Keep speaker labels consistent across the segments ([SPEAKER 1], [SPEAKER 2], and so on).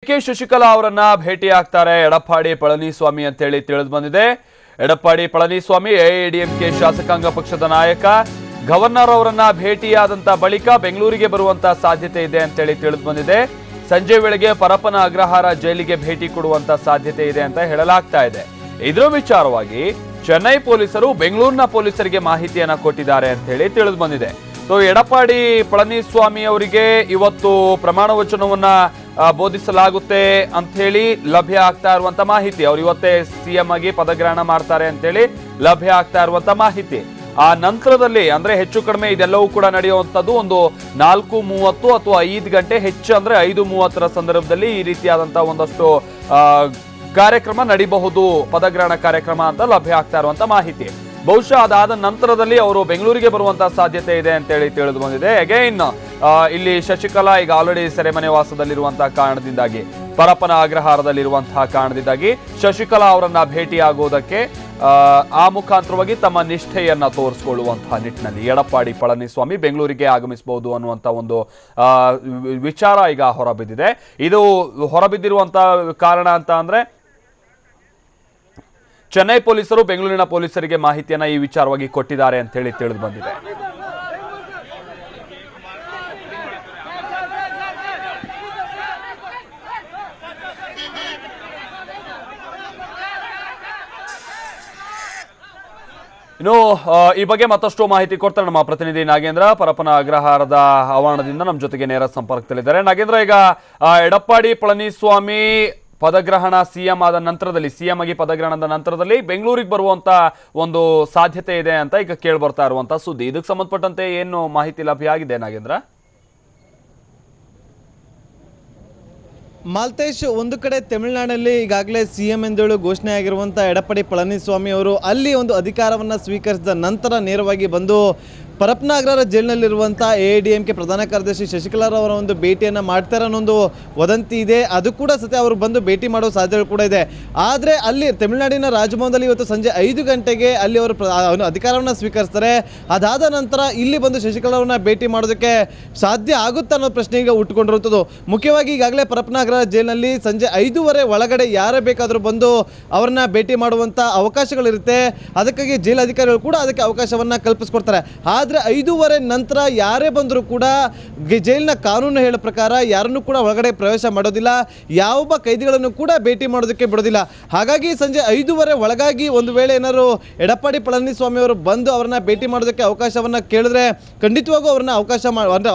[SPEAKER 1] K Shashikala ಅವರನ್ನ ಭೇಟಿ ಆಗ್ತಾರೆ ಎಡಪ್ಪಾಡಿ ಪಳನಿಸ್ವಾಮಿ ಅಂತ ಹೇಳಿ ತಿಳಿದು ಬಂದಿದೆ. ಎಡಪ್ಪಾಡಿ ಪಳನಿಸ್ವಾಮಿ ಎಐಎಡಿಎಂಕೆ ಶಾಸಕಾಂಗ ಪಕ್ಷದ ನಾಯಕ ಗವರ್ನರ್ ಅವರನ್ನ ಭೇಟಿಯಾದಂತ ಬಳಿಕ ಬೆಂಗಳೂರಿಗೆ ಬರುವಂತ ಸಾಧ್ಯತೆ ಇದೆ ಅಂತ ಹೇಳಿ ತಿಳಿದು ಬಂದಿದೆ. ಸಂಜೆ ವೇಳೆಗೆ ಪರಪ್ಪನ ಅಗ್ರಹಾರ ಜೈಲಿಗೆ ಭೇಟಿ ಕೊಡುವಂತ ಸಾಧ್ಯತೆ ಇದೆ ಅಂತ ಹೇಳಲಾಗ್ತಾ ಇದೆ. ಇದರ ವಿಚಾರವಾಗಿ ಚೆನ್ನೈ ಪೊಲೀಸರು ಬೆಂಗಳೂರಿನ ಪೊಲೀಸರಿಗೆ ಮಾಹಿತಿಯನ್ನ ಕೊಟ್ಟಿದ್ದಾರೆ ಅಂತ ಹೇಳಿ ತಿಳಿದು ಬಂದಿದೆ. ಸೊ ಎಡಪ್ಪಾಡಿ ಪಳನಿಸ್ವಾಮಿ ಅವರಿಗೆ ಇವತ್ತು ಪ್ರಮಾಣ ವಚನವನ್ನ ಬೋಧಿಸಲಾಗುತ್ತೆ ಅಂತ ಹೇಳಿ ಲಭ್ಯ ಆಗ್ತಾ ಇರುವಂತ ಮಾಹಿತಿ. ಅವ್ರು ಇವತ್ತೇ ಸಿಎಂ ಆಗಿ ಪದಗ್ರಹಣ ಮಾಡ್ತಾರೆ ಅಂತ ಹೇಳಿ ಲಭ್ಯ ಆಗ್ತಾ ಇರುವಂತ ಮಾಹಿತಿ. ಆ ನಂತರದಲ್ಲಿ ಅಂದ್ರೆ ಹೆಚ್ಚು ಕಡಿಮೆ ಇದೆಲ್ಲವೂ ಕೂಡ ನಡೆಯುವಂತದ್ದು ಒಂದು 4:30 ಅಥವಾ 5 ಗಂಟೆ, ಹೆಚ್ಚು ಅಂದ್ರೆ 5:30 ಸಂದರ್ಭದಲ್ಲಿ ಈ ರೀತಿಯಾದಂತಹ ಒಂದಷ್ಟು ಕಾರ್ಯಕ್ರಮ ನಡೀಬಹುದು, ಪದಗ್ರಹಣ ಕಾರ್ಯಕ್ರಮ ಅಂತ ಲಭ್ಯ ಆಗ್ತಾ ಇರುವಂತ ಮಾಹಿತಿ. ಬಹುಶಃ ಅದಾದ ನಂತರದಲ್ಲಿ ಅವರು ಬೆಂಗಳೂರಿಗೆ ಬರುವಂತಹ ಸಾಧ್ಯತೆ ಇದೆ ಅಂತ ಹೇಳಿ ತಿಳಿದು ಬಂದಿದೆ. ಅಗೈನ್ ಇಲ್ಲಿ ಶಶಿಕಲಾ ಈಗ ಆಲ್ರೆಡಿ ಸೆರೆಮನೆ ವಾಸದಲ್ಲಿರುವಂತಹ ಕಾರಣದಿಂದಾಗಿ, ಪರಪ್ಪನ ಅಗ್ರಹಾರದಲ್ಲಿರುವಂತಹ ಕಾರಣದಿಂದಾಗಿ ಶಶಿಕಲಾ ಅವರನ್ನ ಭೇಟಿಯಾಗುವುದಕ್ಕೆ ಆ ಮುಖಾಂತರವಾಗಿ ತಮ್ಮ ನಿಷ್ಠೆಯನ್ನ ತೋರಿಸಿಕೊಳ್ಳುವಂತಹ ನಿಟ್ಟಿನಲ್ಲಿ ಎಡಪ್ಪಾಡಿ ಪಳನಿಸ್ವಾಮಿ ಬೆಂಗಳೂರಿಗೆ ಆಗಮಿಸಬಹುದು ಅನ್ನುವಂತ ಒಂದು ವಿಚಾರ ಈಗ ಹೊರಬಿದ್ದಿದೆ. ಇದು ಹೊರಬಿದ್ದಿರುವಂತಹ ಕಾರಣ ಅಂತ ಅಂದ್ರೆ ಚೆನ್ನೈ ಪೊಲೀಸರು ಬೆಂಗಳೂರಿನ ಪೊಲೀಸರಿಗೆ ಮಾಹಿತಿಯನ್ನ ಈ ವಿಚಾರವಾಗಿ ಕೊಟ್ಟಿದ್ದಾರೆ ಅಂತ ಹೇಳಿ ತಿಳಿದು ಬಂದಿದೆ. ಇನ್ನು ಈ ಬಗ್ಗೆ ಮತ್ತಷ್ಟು ಮಾಹಿತಿ ಕೊಡ್ತಾರೆ ನಮ್ಮ ಪ್ರತಿನಿಧಿ ನಾಗೇಂದ್ರ. ಪರಪ್ಪನ ಅಗ್ರಹಾರದ ಆವರಣದಿಂದ ನಮ್ಮ ಜೊತೆಗೆ ನೇರ ಸಂಪರ್ಕದಲ್ಲಿದ್ದಾರೆ. ನಾಗೇಂದ್ರ, ಈಗ ಎಡಪ್ಪಾಡಿ ಪಳನಿಸ್ವಾಮಿ ಪದಗ್ರಹಣ ಸಿಎಂ ಆದ ನಂತರದಲ್ಲಿ, ಸಿಎಂ ಆಗಿ ಪದಗ್ರಹಣದ ನಂತರದಲ್ಲಿ ಬೆಂಗಳೂರಿಗೆ ಬರುವಂತ ಒಂದು ಸಾಧ್ಯತೆ ಇದೆ ಅಂತ ಈಗ ಕೇಳಿ ಬರ್ತಾ ಇರುವಂತಹ ಸುದ್ದಿ. ಇದಕ್ಕೆ ಸಂಬಂಧಪಟ್ಟಂತೆ ಏನು ಮಾಹಿತಿ ಲಭ್ಯ ಆಗಿದೆ ನಾಗೇಂದ್ರ?
[SPEAKER 2] ಮಾಲ್ತೇಶ್, ಒಂದು ಕಡೆ ತಮಿಳುನಾಡಿನಲ್ಲಿ ಈಗಾಗಲೇ ಸಿಎಂ ಎಂದೇಳು ಘೋಷಣೆ ಆಗಿರುವಂಥ ಎಡಪ್ಪಾಡಿ ಪಳನಿಸ್ವಾಮಿ ಅವರು ಅಲ್ಲಿ ಒಂದು ಅಧಿಕಾರವನ್ನು ಸ್ವೀಕರಿಸಿದ ನಂತರ ನೇರವಾಗಿ ಬಂದು ಪರಪ್ಪನ ಅಗ್ರಹಾರ ಜೈಲಿನಲ್ಲಿರುವಂಥ ಎಐಎಡಿಎಂಕೆ ಪ್ರಧಾನ ಕಾರ್ಯದರ್ಶಿ ಶಶಿಕಲಾ ಅವರ ಒಂದು ಭೇಟಿಯನ್ನು ಮಾಡ್ತಾರೆ ಅನ್ನೋ ವದಂತಿ ಇದೆ. ಅದು ಕೂಡ ಸತ್ಯ, ಅವರು ಬಂದು ಭೇಟಿ ಮಾಡೋ ಸಾಧ್ಯತೆ ಕೂಡ ಇದೆ. ಆದರೆ ಅಲ್ಲಿ ತಮಿಳುನಾಡಿನ ರಾಜಭವನದಲ್ಲಿ ಇವತ್ತು ಸಂಜೆ 5 ಗಂಟೆಗೆ ಅಲ್ಲಿ ಅವರು ಅಧಿಕಾರವನ್ನು ಸ್ವೀಕರಿಸ್ತಾರೆ. ಅದಾದ ನಂತರ ಇಲ್ಲಿ ಬಂದು ಶಶಿಕಲಾ ಅವರನ್ನ ಭೇಟಿ ಮಾಡೋದಕ್ಕೆ ಸಾಧ್ಯ ಆಗುತ್ತಾ ಅನ್ನೋ ಪ್ರಶ್ನೆ ಈಗ ಉಟ್ಕೊಂಡಿರುವಂಥದ್ದು. ಮುಖ್ಯವಾಗಿ ಈಗಾಗಲೇ ಪರಪ್ಪನ ಅಗ್ರಹಾರ ಜೈಲಿನಲ್ಲಿ ಸಂಜೆ 5:30 ಒಳಗಡೆ ಯಾರೇ ಬೇಕಾದರೂ ಬಂದು ಅವರನ್ನ ಭೇಟಿ ಮಾಡುವಂಥ ಅವಕಾಶಗಳಿರುತ್ತೆ. ಅದಕ್ಕಾಗಿ ಜೈಲು ಅಧಿಕಾರಿಗಳು ಕೂಡ ಅದಕ್ಕೆ ಅವಕಾಶವನ್ನು ಕಲ್ಪಿಸ್ಕೊಡ್ತಾರೆ. ಆದರೆ 5:30 ನಂತರ ಯಾರೇ ಬಂದರೂ ಕೂಡ ಜೈಲಿನ ಕಾನೂನು ಹೇಳೋ ಪ್ರಕಾರ ಯಾರನ್ನೂ ಕೂಡ ಒಳಗಡೆ ಪ್ರವೇಶ ಮಾಡೋದಿಲ್ಲ, ಯಾವೊಬ್ಬ ಕೈದಿಗಳನ್ನು ಕೂಡ ಭೇಟಿ ಮಾಡೋದಕ್ಕೆ ಬಿಡೋದಿಲ್ಲ. ಹಾಗಾಗಿ ಸಂಜೆ 5:30 ಒಳಗಾಗಿ ಒಂದು ವೇಳೆ ಏನಾದ್ರು ಎಡಪ್ಪಾಡಿ ಪಳನಿಸ್ವಾಮಿ ಅವರು ಬಂದು ಅವರನ್ನ ಭೇಟಿ ಮಾಡೋದಕ್ಕೆ ಅವಕಾಶವನ್ನು ಕೇಳಿದ್ರೆ ಖಂಡಿತವಾಗೂ ಅವ್ರನ್ನ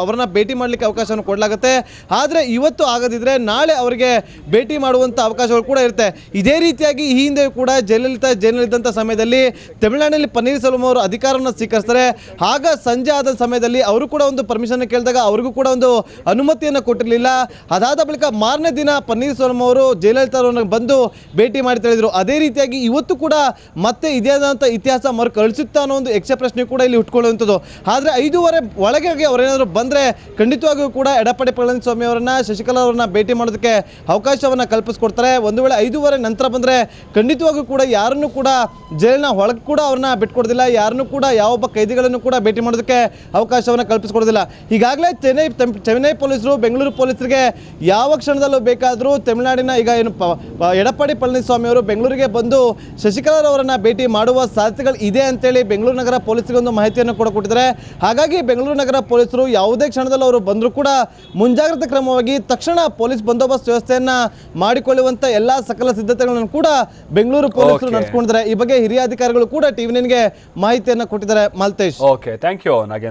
[SPEAKER 2] ಅವರನ್ನ ಭೇಟಿ ಮಾಡಲಿಕ್ಕೆ ಅವಕಾಶವನ್ನು ಕೊಡಲಾಗುತ್ತೆ. ಆದರೆ ಇವತ್ತು ಆಗದಿದ್ರೆ ನಾಳೆ ಅವರಿಗೆ ಭೇಟಿ ಮಾಡುವಂಥ ಅವಕಾಶಗಳು ಕೂಡ ಇರುತ್ತೆ. ಇದೇ ರೀತಿಯಾಗಿ ಈ ಹಿಂದೆ ಕೂಡ ಜೈಲಲ್ಲಿದ್ದಂಥ ಸಮಯದಲ್ಲಿ ತಮಿಳುನಾಡಿನಲ್ಲಿ ಪನ್ನೀರ್ಸೆಲ್ವಂ ಅವರು ಅಧಿಕಾರವನ್ನು ಸ್ವೀಕರಿಸ್ತಾರೆ. ಆಗ ಸಂಜೆ ಆದ ಸಮಯದಲ್ಲಿ ಅವರು ಕೂಡ ಒಂದು ಪರ್ಮಿಷನ್ ಕೇಳಿದಾಗ ಅವರಿಗೂ ಕೂಡ ಒಂದು ಅನುಮತಿಯನ್ನು ಕೊಟ್ಟಿರಲಿಲ್ಲ. ಅದಾದ ಬಳಿಕ ಮಾರನೇ ದಿನ ಪನ್ನೀರ್ಸೆಲ್ವಂ ಅವರು ಜಯಲಲಿತಾ ಅವರನ್ನು ಬಂದು ಭೇಟಿ ಮಾಡಿ ತಿಳಿದ್ರು. ಅದೇ ರೀತಿಯಾಗಿ ಇವತ್ತು ಕೂಡ ಮತ್ತೆ ಇದೇ ಆದಂಥ ಇತಿಹಾಸ ಮರುಕಳಿಸುತ್ತಾ ಅನ್ನೋ ಒಂದು ಯಕ್ಷ ಪ್ರಶ್ನೆ ಕೂಡ ಇಲ್ಲಿ ಉಟ್ಕೊಳ್ಳುವಂಥದ್ದು. ಆದರೆ 5:30 ಒಳಗೆ ಅವರೇನಾದರೂ ಬಂದರೆ ಖಂಡಿತವಾಗಿಯೂ ಕೂಡ ಎಡಪ್ಪಾಡಿ ಪಳನಿಸ್ವಾಮಿ ಅವರನ್ನ, ಶಶಿಕಲಾ ಅವರನ್ನ ಭೇಟಿ ಮಾಡೋದಕ್ಕೆ ಅವಕಾಶವನ್ನು ಕಲ್ಪಿಸ್ಕೊಡ್ತಾರೆ. ಒಂದು ವೇಳೆ 5:30 ನಂತರ ಬಂದರೆ ಖಂಡಿತವಾಗಿಯೂ ಕೂಡ ಯಾರನ್ನೂ ಕೂಡ ಜೈಲಿನ ಒಳಗೆ ಕೂಡ ಅವ್ರನ್ನ ಬಿಟ್ಕೊಡೋದಿಲ್ಲ, ಯಾರನ್ನೂ ಕೂಡ ಯಾವೊಬ್ಬ ಕೈದಿಗಳನ್ನು ಕೂಡ ಭೇಟಿ ಮಾಡೋದಕ್ಕೆ ಅವಕಾಶವನ್ನು ಕಲ್ಪಿಸಿಕೊಡೋದಿಲ್ಲ. ಈಗಾಗಲೇ ಚೆನ್ನೈ ಪೊಲೀಸರು ಬೆಂಗಳೂರು ಪೊಲೀಸರಿಗೆ ಯಾವ ಕ್ಷಣದಲ್ಲೂ ಬೇಕಾದರೂ ತಮಿಳುನಾಡಿನ ಈಗ ಏನು ಎಡಪ್ಪಾಡಿ ಪಳನಿಸ್ವಾಮಿ ಅವರು ಬೆಂಗಳೂರಿಗೆ ಬಂದು ಶಶಿಕಲಾ ಅವರನ್ನ ಭೇಟಿ ಮಾಡುವ ಸಾಧ್ಯತೆಗಳು ಇದೆ ಅಂತೇಳಿ ಬೆಂಗಳೂರು ನಗರ ಪೊಲೀಸರಿಗೆ ಒಂದು ಮಾಹಿತಿಯನ್ನು ಕೂಡ ಕೊಟ್ಟಿದ್ದಾರೆ. ಹಾಗಾಗಿ ಬೆಂಗಳೂರು ನಗರ ಪೊಲೀಸರು ಯಾವುದೇ ಕ್ಷಣದಲ್ಲಿ ಅವರು ಬಂದರೂ ಕೂಡ ಮುಂಜಾಗ್ರತಾ ಕ್ರಮವಾಗಿ ತಕ್ಷಣ ಪೊಲೀಸ್ ಬಂದೋಬಸ್ತ್ ವ್ಯವಸ್ಥೆಯನ್ನ ಮಾಡಿಕೊಳ್ಳುವಂತ ಎಲ್ಲಾ ಸಕಲ ಸಿದ್ಧತೆಗಳನ್ನು ಕೂಡ ಬೆಂಗಳೂರು ಪೊಲೀಸರು ನಡೆಸಿಕೊಂಡಿದ್ದಾರೆ. ಈ ಬಗ್ಗೆ ಹಿರಿಯ ಅಧಿಕಾರಿಗಳು ಕೂಡ ಟಿವಿ9ಗೆ ಮಾಹಿತಿಯನ್ನು ಕೊಟ್ಟಿದ್ದಾರೆ. Maltesh,
[SPEAKER 1] okay, thank you Nagendra.